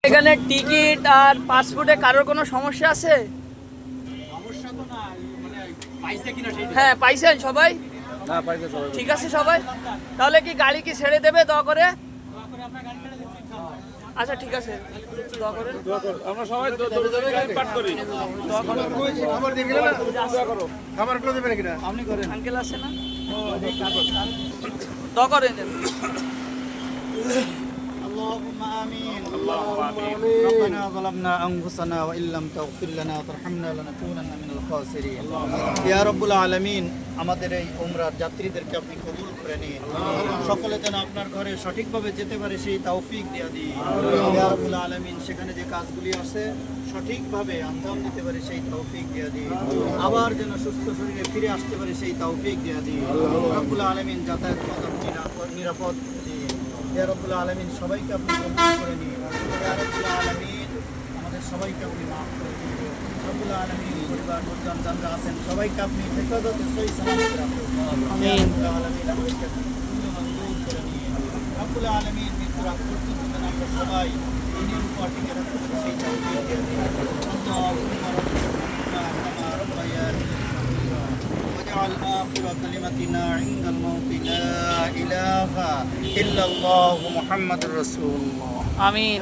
এখানে টিকিট আর পাসপোর্টে কারোর কোনো সমস্যা আছে? সমস্যা তো না, মানে পাইছে কিনা সেই। হ্যাঁ পাইছেন সবাই? না পাইছে সবাই। ঠিক আছে সবাই, তাহলে কি গাড়ি কি ছেড়ে দেবে দয়া করে? আপনার গাড়ি ছেড়ে দিচ্ছি। আচ্ছা ঠিক আছে, দোয়া করেন। আমরা সবাই পাঠ করি। খাবার দিয়ে গেলে না খাবারগুলো দেবে নাকি না আপনি করেন। আঙ্কেল আছে না? দোয়া করেন। اللهم آمين. ربنا ظلمنا أنفسنا وإن لم تغفر لنا وترحمنا لنكونن من الخاسرين. يا رب العالمين, আমাদের এই উমরার যাত্রীদেরকে আপনি কবুল করে নিন। সকলে যেন আপনার ঘরে সঠিকভাবে যেতে পারে সেই তৌফিক দিয়ে দিন। ইয়া রাব্বুল আলামিন, সেখানে যে কাজগুলি আছে সঠিকভাবে আঞ্জাম দিতে পারে সেই তৌফিক দিয়ে দিন। আবার যেন সুস্থ শরীরে ফিরে আসতে পারে সেই তৌফিক দিয়ে দিন। রব্বুল আলামিন, যাতায়াত নিরাপদ দিন। ইয়া রাব্বুল আলামিন, সবাইকে আপনি কবুল করে নিন। ইয়া রাব্বুল আলামিন, আমাদের সবাইকে আপনি মাফ করে দিন। রব্বুল আলামিন, পরিবার পরিজন যারা আছেন সবাইকে আপনি হেফাজতে সহি সালামতে রাখুন। ইয়া রাব্বুল আলামিন, আমাদেরকে আপনি মঞ্জুর করে নিন। রব্বুল আলামিন, মৃত্যুর আগ পর্যন্ত যেন আমরা সবাই দিনের উপর টিকে রাখতে পারি সেই তৌফিক দিয়ে দিন। আল্লাহুম্মা রাব্বানা কামা রাব্বায়ানি সগীরা واجعل آخر كلمتنا عند الموت لا إله إلا الله محمد رسول الله. আমিন।